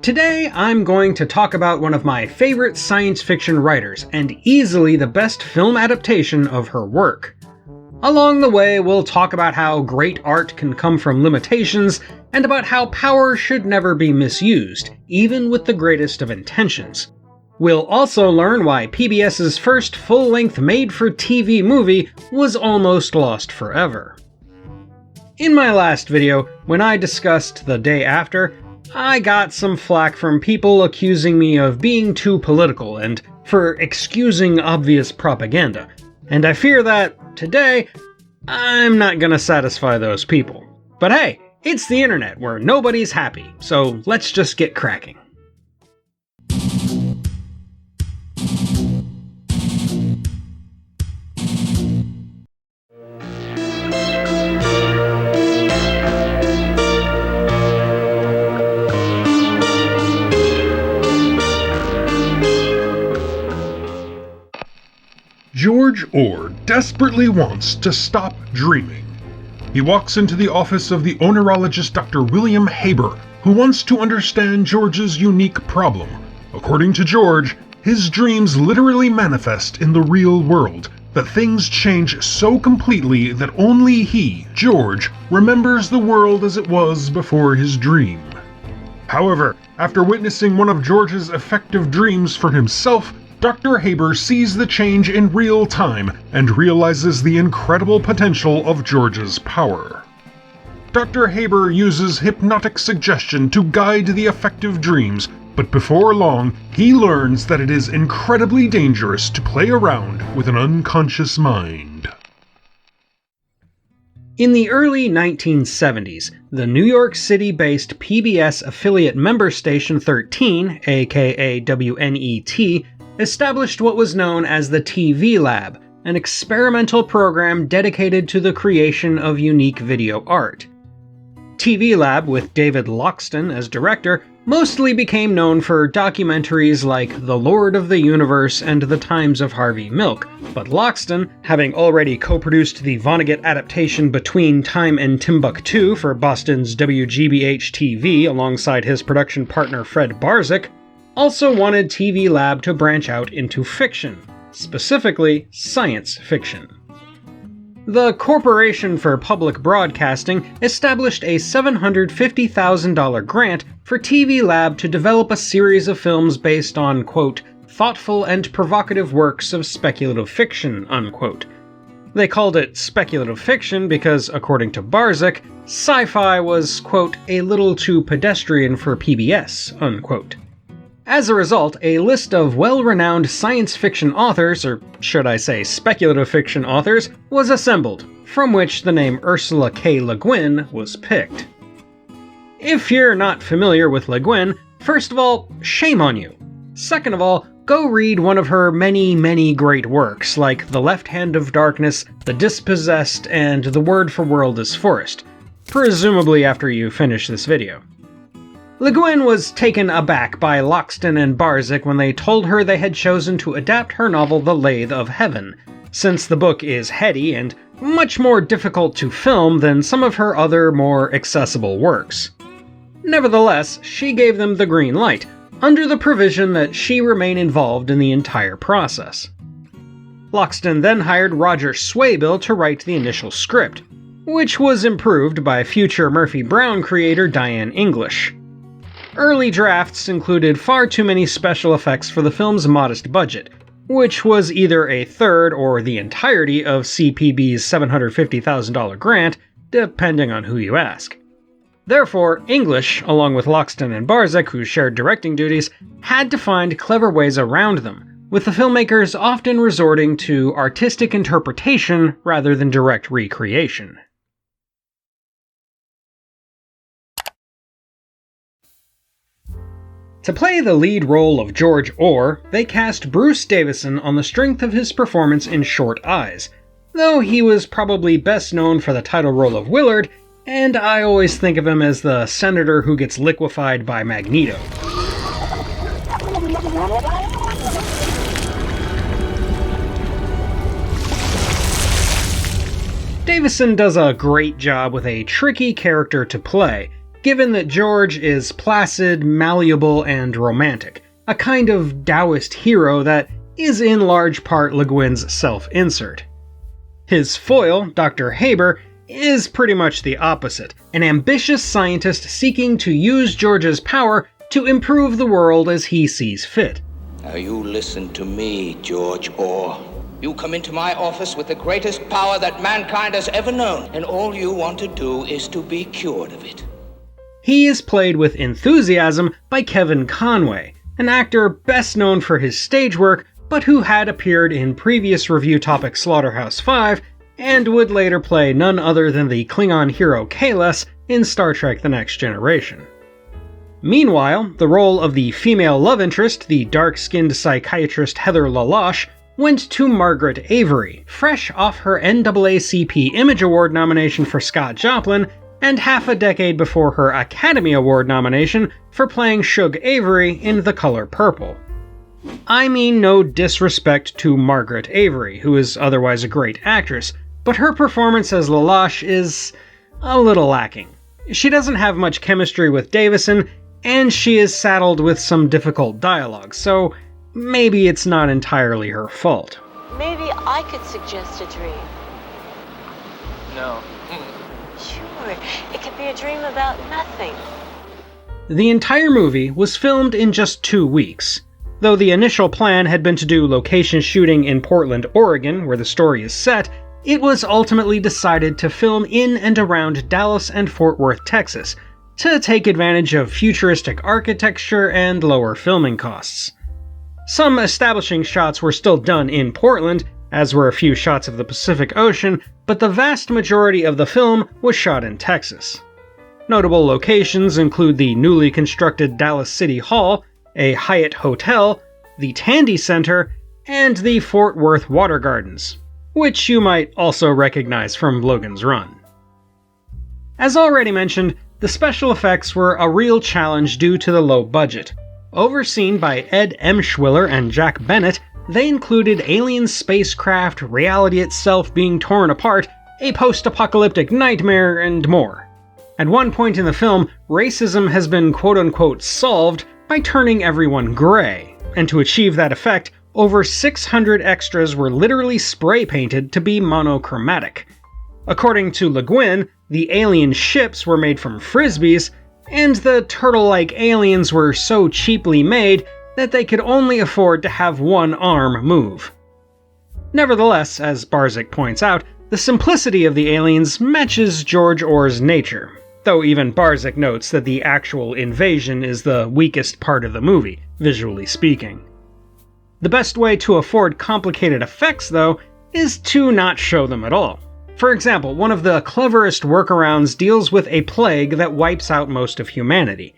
Today, I'm going to talk about one of my favorite science fiction writers, and easily the best film adaptation of her work. Along the way, we'll talk about how great art can come from limitations, and about how power should never be misused, even with the greatest of intentions. We'll also learn why PBS's first full-length made-for-TV movie was almost lost forever. In my last video, when I discussed The Day After, I got some flack from people accusing me of being too political and for excusing obvious propaganda, and I fear that, today, I'm not gonna satisfy those people. But hey, it's the internet where nobody's happy, so let's just get cracking. George Orr desperately wants to stop dreaming. He walks into the office of the onerologist Dr. William Haber, who wants to understand George's unique problem. According to George, his dreams literally manifest in the real world, that things change so completely that only he, George, remembers the world as it was before his dream. However, after witnessing one of George's effective dreams for himself, Dr. Haber sees the change in real time and realizes the incredible potential of George's power. Dr. Haber uses hypnotic suggestion to guide the effective dreams, but before long, he learns that it is incredibly dangerous to play around with an unconscious mind. In the early 1970s, the New York City-based PBS affiliate member station 13, aka WNET, established what was known as the TV Lab, an experimental program dedicated to the creation of unique video art. TV Lab, with David Loxton as director, mostly became known for documentaries like The Lord of the Universe and The Times of Harvey Milk, but Loxton, having already co-produced the Vonnegut adaptation Between Time and Timbuktu for Boston's WGBH-TV alongside his production partner Fred Barzyk, also wanted TV Lab to branch out into fiction, specifically science fiction. The Corporation for Public Broadcasting established a $750,000 grant for TV Lab to develop a series of films based on, quote, thoughtful and provocative works of speculative fiction, unquote. They called it speculative fiction because, according to Barzyk, sci-fi was, quote, a little too pedestrian for PBS, unquote. As a result, a list of well-renowned science fiction authors, or should I say speculative fiction authors, was assembled, from which the name Ursula K. Le Guin was picked. If you're not familiar with Le Guin, first of all, shame on you. Second of all, go read one of her many great works, like The Left Hand of Darkness, The Dispossessed, and The Word for World is Forest, presumably after you finish this video. Le Guin was taken aback by Loxton and Barzyk when they told her they had chosen to adapt her novel The Lathe of Heaven, since the book is heady and much more difficult to film than some of her other more accessible works. Nevertheless, she gave them the green light, under the provision that she remain involved in the entire process. Loxton then hired Roger Swaybill to write the initial script, which was improved by future Murphy Brown creator Diane English. Early drafts included far too many special effects for the film's modest budget, which was either a third or the entirety of CPB's $750,000 grant, depending on who you ask. Therefore, English, along with Loxton and Barzyk, who shared directing duties, had to find clever ways around them, with the filmmakers often resorting to artistic interpretation rather than direct recreation. To play the lead role of George Orr, they cast Bruce Davison on the strength of his performance in Short Eyes, though he was probably best known for the title role of Willard, and I always think of him as the senator who gets liquefied by Magneto. Davison does a great job with a tricky character to play, given that George is placid, malleable, and romantic, a kind of Taoist hero that is in large part Le Guin's self-insert. His foil, Dr. Haber, is pretty much the opposite, an ambitious scientist seeking to use George's power to improve the world as he sees fit. Now you listen to me, George Orr. You come into my office with the greatest power that mankind has ever known, and all you want to do is to be cured of it. He is played with enthusiasm by Kevin Conway, an actor best known for his stage work, but who had appeared in previous review topic Slaughterhouse-5, and would later play none other than the Klingon hero Kahless in Star Trek The Next Generation. Meanwhile, the role of the female love interest, the dark-skinned psychiatrist Heather LaLoche, went to Margaret Avery, fresh off her NAACP Image Award nomination for Scott Joplin, and half a decade before her Academy Award nomination for playing Shug Avery in The Color Purple. I mean no disrespect to Margaret Avery, who is otherwise a great actress, but her performance as LaLoche is a little lacking. She doesn't have much chemistry with Davison, and she is saddled with some difficult dialogue, so maybe it's not entirely her fault. Maybe I could suggest a dream. No. Sure, it could be a dream about nothing. The entire movie was filmed in just 2 weeks. Though the initial plan had been to do location shooting in Portland, Oregon, where the story is set, it was ultimately decided to film in and around Dallas and Fort Worth, Texas, to take advantage of futuristic architecture and lower filming costs. Some establishing shots were still done in Portland, as were a few shots of the Pacific Ocean, but the vast majority of the film was shot in Texas. Notable locations include the newly constructed Dallas City Hall, a Hyatt Hotel, the Tandy Center, and the Fort Worth Water Gardens, which you might also recognize from Logan's Run. As already mentioned, the special effects were a real challenge due to the low budget. Overseen by Ed Emshwiller and Jack Bennett, they included alien spacecraft, reality itself being torn apart, a post-apocalyptic nightmare, and more. At one point in the film, racism has been quote-unquote solved by turning everyone gray, and to achieve that effect, over 600 extras were literally spray-painted to be monochromatic. According to Le Guin, the alien ships were made from frisbees, and the turtle-like aliens were so cheaply made that they could only afford to have one arm move. Nevertheless, as Barzyk points out, the simplicity of the aliens matches George Orr's nature, though even Barzyk notes that the actual invasion is the weakest part of the movie, visually speaking. The best way to afford complicated effects, though, is to not show them at all. For example, one of the cleverest workarounds deals with a plague that wipes out most of humanity.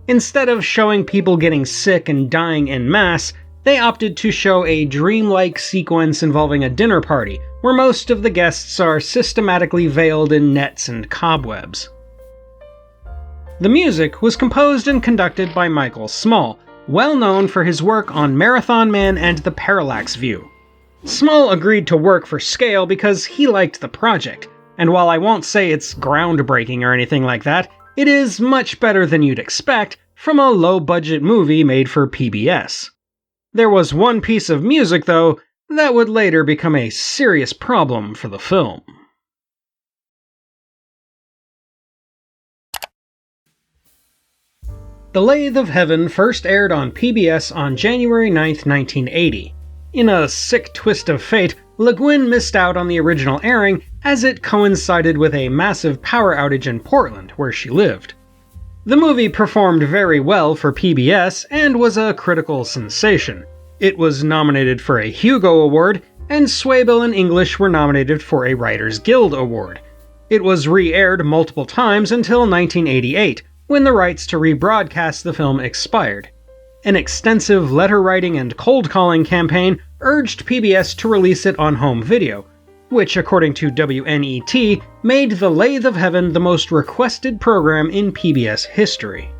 Instead of showing people getting sick and dying en masse, they opted to show a dreamlike sequence involving a dinner party, where most of the guests are systematically veiled in nets and cobwebs. The music was composed and conducted by Michael Small, well known for his work on Marathon Man and The Parallax View. Small agreed to work for scale because he liked the project, and while I won't say it's groundbreaking or anything like that, it is much better than you'd expect from a low-budget movie made for PBS. There was one piece of music, though, that would later become a serious problem for the film. The Lathe of Heaven first aired on PBS on January 9, 1980. In a sick twist of fate, Le Guin missed out on the original airing as it coincided with a massive power outage in Portland, where she lived. The movie performed very well for PBS and was a critical sensation. It was nominated for a Hugo Award, and Swaybill and English were nominated for a Writers Guild Award. It was re-aired multiple times until 1988, when the rights to rebroadcast the film expired. An extensive letter-writing and cold-calling campaign urged PBS to release it on home video, which, according to WNET, made The Lathe of Heaven the most requested program in PBS history.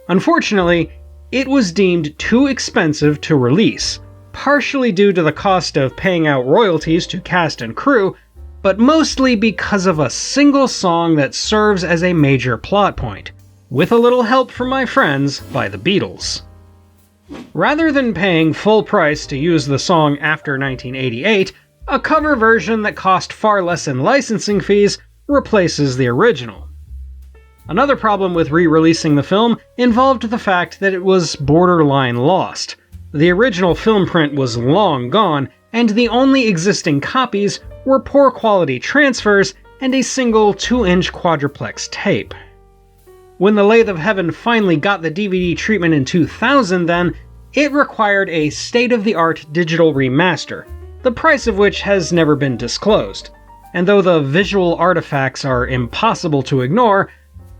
Unfortunately, it was deemed too expensive to release, partially due to the cost of paying out royalties to cast and crew, but mostly because of a single song that serves as a major plot point. with a little help from my friends by the Beatles. Rather than paying full price to use the song after 1988, a cover version that cost far less in licensing fees replaces the original. Another problem with re-releasing the film involved the fact that it was borderline lost. The original film print was long gone, and the only existing copies were poor quality transfers and a single 2-inch quadruplex tape. When the Lathe of Heaven finally got the DVD treatment in 2000 then, it required a state-of-the-art digital remaster, the price of which has never been disclosed. And though the visual artifacts are impossible to ignore,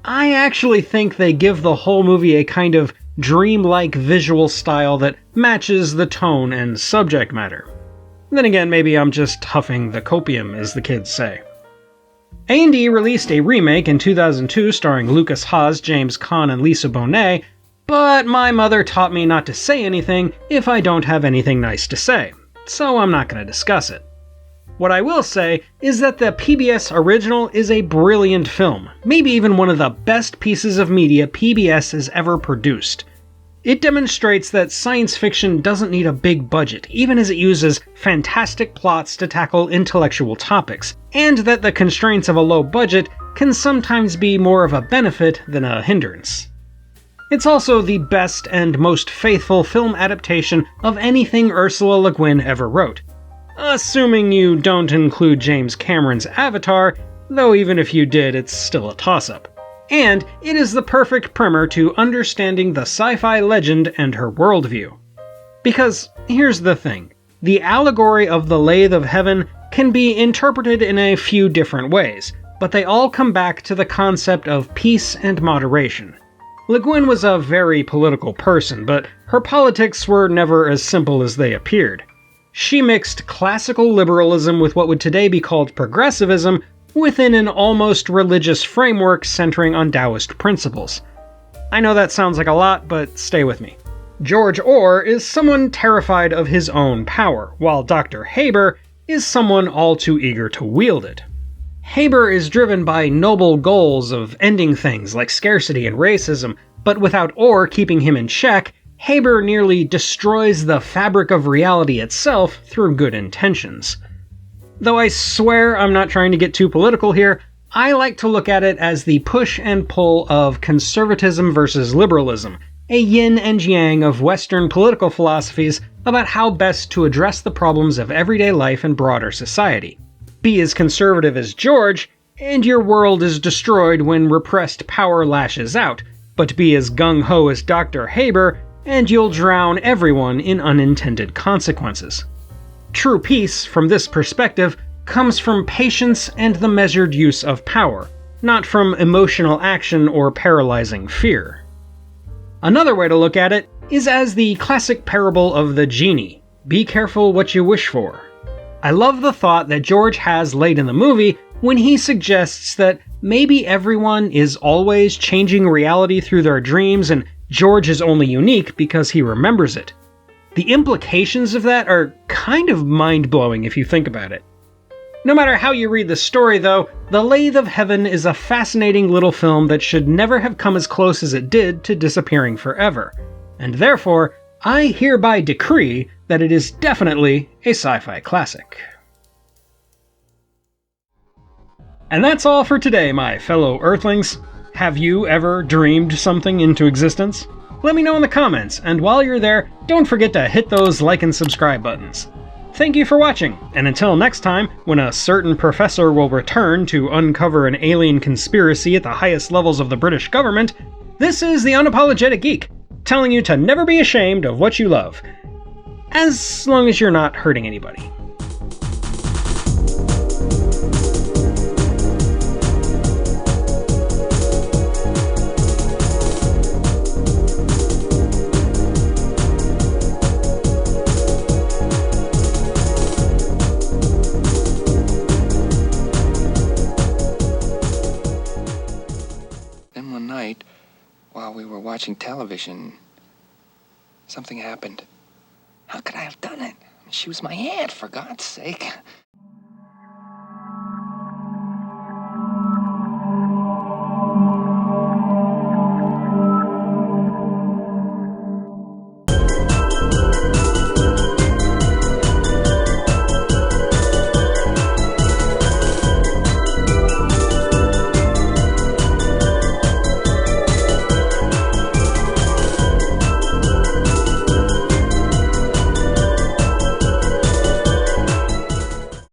I actually think they give the whole movie a kind of dreamlike visual style that matches the tone and subject matter. Then again, maybe I'm just huffing the copium, as the kids say. A&E released a remake in 2002 starring Lucas Haas, James Caan, and Lisa Bonet, but my mother taught me not to say anything if I don't have anything nice to say, so I'm not going to discuss it. What I will say is that the PBS original is a brilliant film, maybe even one of the best pieces of media PBS has ever produced. It demonstrates that science fiction doesn't need a big budget, even as it uses fantastic plots to tackle intellectual topics, and that the constraints of a low budget can sometimes be more of a benefit than a hindrance. It's also the best and most faithful film adaptation of anything Ursula Le Guin ever wrote. Assuming you don't include James Cameron's Avatar, though even if you did, it's still a toss-up. And it is the perfect primer to understanding the sci-fi legend and her worldview. Because here's the thing, the allegory of the Lathe of Heaven can be interpreted in a few different ways, but they all come back to the concept of peace and moderation. Le Guin was a very political person, but her politics were never as simple as they appeared. She mixed classical liberalism with what would today be called progressivism within an almost religious framework centering on Taoist principles. I know that sounds like a lot, but stay with me. George Orr is someone terrified of his own power, while Dr. Haber is someone all too eager to wield it. Haber is driven by noble goals of ending things like scarcity and racism, but without Orr keeping him in check, Haber nearly destroys the fabric of reality itself through good intentions. Though I swear I'm not trying to get too political here, I like to look at it as the push and pull of conservatism versus liberalism, a yin and yang of Western political philosophies about how best to address the problems of everyday life and broader society. Be as conservative as George, and your world is destroyed when repressed power lashes out, but be as gung-ho as Dr. Haber, and you'll drown everyone in unintended consequences. True peace, from this perspective, comes from patience and the measured use of power, not from emotional action or paralyzing fear. Another way to look at it is as the classic parable of the genie. Be careful what you wish for. I love the thought that George has late in the movie when he suggests that maybe everyone is always changing reality through their dreams and George is only unique because he remembers it. The implications of that are kind of mind-blowing if you think about it. No matter how you read the story though, The Lathe of Heaven is a fascinating little film that should never have come as close as it did to disappearing forever, and therefore, I hereby decree that it is definitely a sci-fi classic. And that's all for today, my fellow Earthlings. Have you ever dreamed something into existence? Let me know in the comments, and while you're there, don't forget to hit those like and subscribe buttons. Thank you for watching, and until next time, when a certain professor will return to uncover an alien conspiracy at the highest levels of the British government, this is the Unapologetic Geek, telling you to never be ashamed of what you love. As long as you're not hurting anybody. While we were watching television, something happened. How could I have done it? She was my aunt, for God's sake.